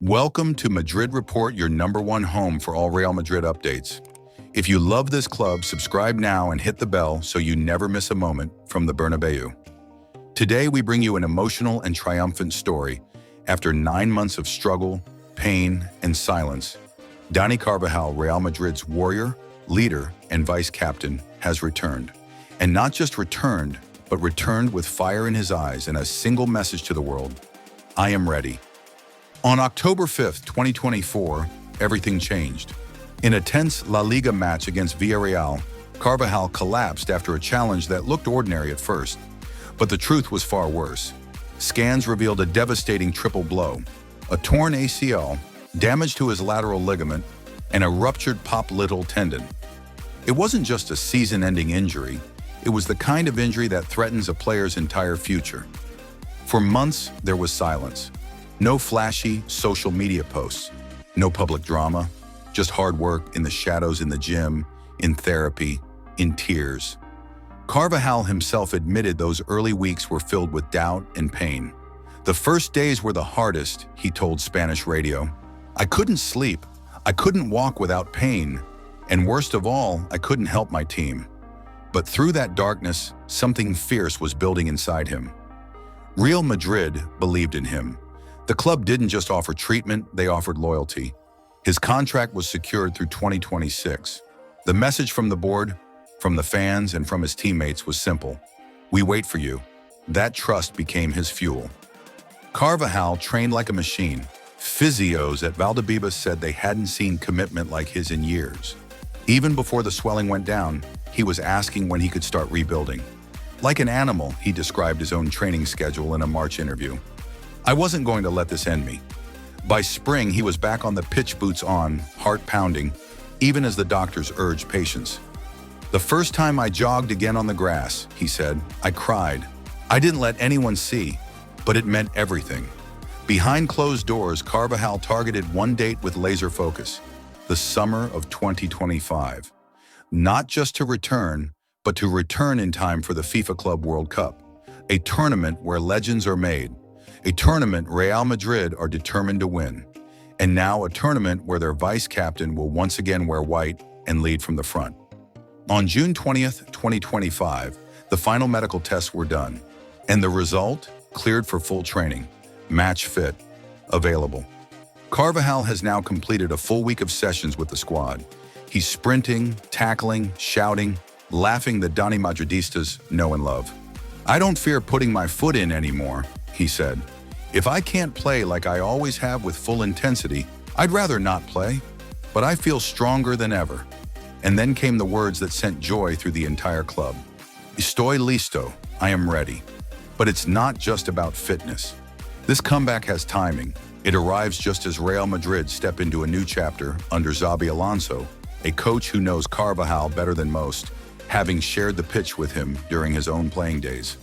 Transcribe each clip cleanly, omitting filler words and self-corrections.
Welcome to Madrid Report, your #1 home for all Real Madrid updates. If you love this club, subscribe now and hit the bell so you never miss a moment from the Bernabeu. Today, we bring you an emotional and triumphant story. After 9 months of struggle, pain, and silence, Dani Carvajal, Real Madrid's warrior, leader, and vice-captain, has returned. And not just returned, but returned with fire in his eyes and a single message to the world: I am ready. On October 5th, 2024, everything changed. In a tense La Liga match against Villarreal, Carvajal collapsed after a challenge that looked ordinary at first. But the truth was far worse. Scans revealed a devastating triple blow: a torn ACL, damage to his lateral ligament, and a ruptured popliteal tendon. It wasn't just a season-ending injury, it was the kind of injury that threatens a player's entire future. For months, there was silence. No flashy social media posts, no public drama, just hard work in the shadows, in the gym, in therapy, in tears. Carvajal himself admitted those early weeks were filled with doubt and pain. The first days were the hardest, he told Spanish radio. I couldn't sleep, I couldn't walk without pain, and worst of all, I couldn't help my team. But through that darkness, something fierce was building inside him. Real Madrid believed in him. The club didn't just offer treatment, they offered loyalty. His contract was secured through 2026. The message from the board, from the fans, and from his teammates was simple: we wait for you. That trust became his fuel. Carvajal trained like a machine. Physios at Valdebebas said they hadn't seen commitment like his in years. Even before the swelling went down, he was asking when he could start rebuilding. Like an animal, he described his own training schedule in a March interview. I wasn't going to let this end me. By spring, he was back on the pitch, boots on, heart pounding, even as the doctors urged patience. The first time I jogged again on the grass, he said, I cried. I didn't let anyone see, but it meant everything. Behind closed doors, Carvajal targeted one date with laser focus: the summer of 2025. Not just to return, but to return in time for the FIFA Club World Cup, a tournament where legends are made. A tournament Real Madrid are determined to win, and now a tournament where their vice-captain will once again wear white and lead from the front. On June 20th, 2025, the final medical tests were done, and the result: cleared for full training, match fit, available. Carvajal has now completed a full week of sessions with the squad. He's sprinting, tackling, shouting, laughing the Dani Madridistas know and love. I don't fear putting my foot in anymore, he said. If I can't play like I always have with full intensity, I'd rather not play, but I feel stronger than ever. And then came the words that sent joy through the entire club. Estoy listo, I am ready. But it's not just about fitness. This comeback has timing. It arrives just as Real Madrid step into a new chapter under Xabi Alonso, a coach who knows Carvajal better than most, having shared the pitch with him during his own playing days.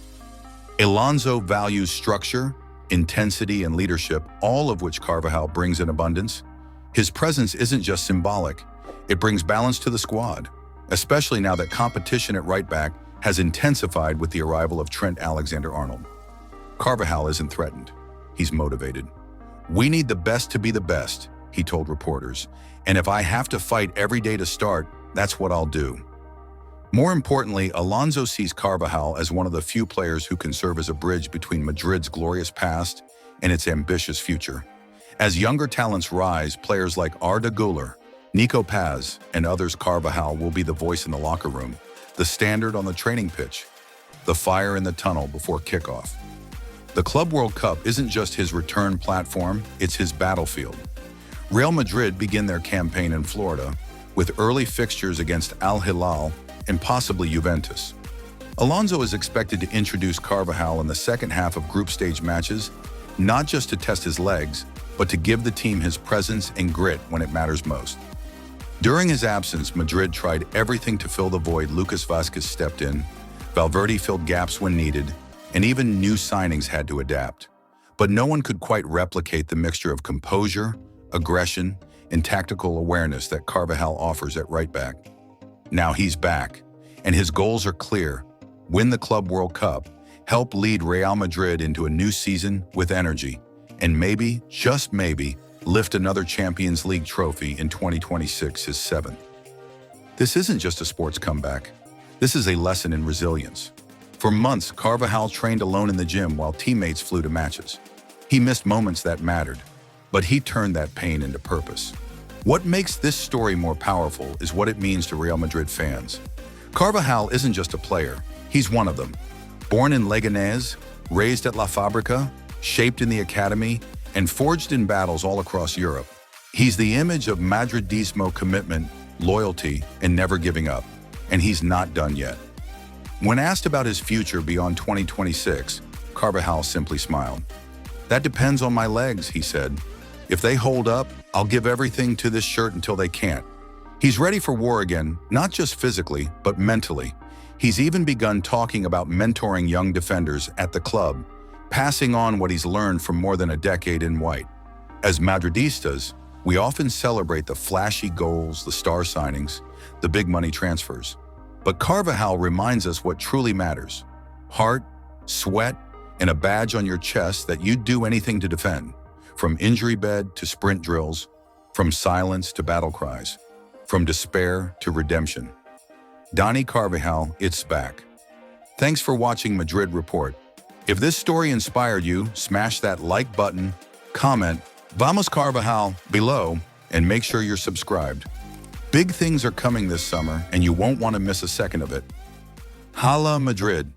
Alonso values structure, intensity, and leadership, all of which Carvajal brings in abundance. His presence isn't just symbolic, it brings balance to the squad, especially now that competition at right back has intensified with the arrival of Trent Alexander-Arnold. Carvajal isn't threatened, he's motivated. We need the best to be the best, he told reporters, and if I have to fight every day to start, that's what I'll do. More importantly, Alonso sees Carvajal as one of the few players who can serve as a bridge between Madrid's glorious past and its ambitious future. As younger talents rise, players like Arda Güler, Nico Paz, and others, Carvajal will be the voice in the locker room, the standard on the training pitch, the fire in the tunnel before kickoff. The Club World Cup isn't just his return platform, it's his battlefield. Real Madrid begin their campaign in Florida, with early fixtures against Al Hilal and possibly Juventus. Alonso is expected to introduce Carvajal in the second half of group stage matches, not just to test his legs, but to give the team his presence and grit when it matters most. During his absence, Madrid tried everything to fill the void. Lucas Vázquez stepped in, Valverde filled gaps when needed, and even new signings had to adapt. But no one could quite replicate the mixture of composure, aggression, and tactical awareness that Carvajal offers at right back. Now he's back, and his goals are clear: win the Club World Cup, help lead Real Madrid into a new season with energy, and maybe, just maybe, lift another Champions League trophy in 2026, his seventh. This isn't just a sports comeback. This is a lesson in resilience. For months, Carvajal trained alone in the gym while teammates flew to matches. He missed moments that mattered, but he turned that pain into purpose. What makes this story more powerful is what it means to Real Madrid fans. Carvajal isn't just a player, he's one of them. Born in Leganés, raised at La Fábrica, shaped in the academy, and forged in battles all across Europe. He's the image of Madridismo commitment, loyalty, and never giving up. And he's not done yet. When asked about his future beyond 2026, Carvajal simply smiled. "That depends on my legs," he said. "If they hold up, I'll give everything to this shirt until they can't." He's ready for war again, not just physically, but mentally. He's even begun talking about mentoring young defenders at the club, passing on what he's learned from more than a decade in white. As Madridistas, we often celebrate the flashy goals, the star signings, the big money transfers. But Carvajal reminds us what truly matters: heart, sweat, and a badge on your chest that you'd do anything to defend. From injury bed to sprint drills, from silence to battle cries, from despair to redemption. Dani Carvajal, it's back. Thanks for watching Madrid Report. If this story inspired you, smash that like button, comment "Vamos Carvajal" below, and make sure you're subscribed. Big things are coming this summer, and you won't want to miss a second of it. Hala Madrid!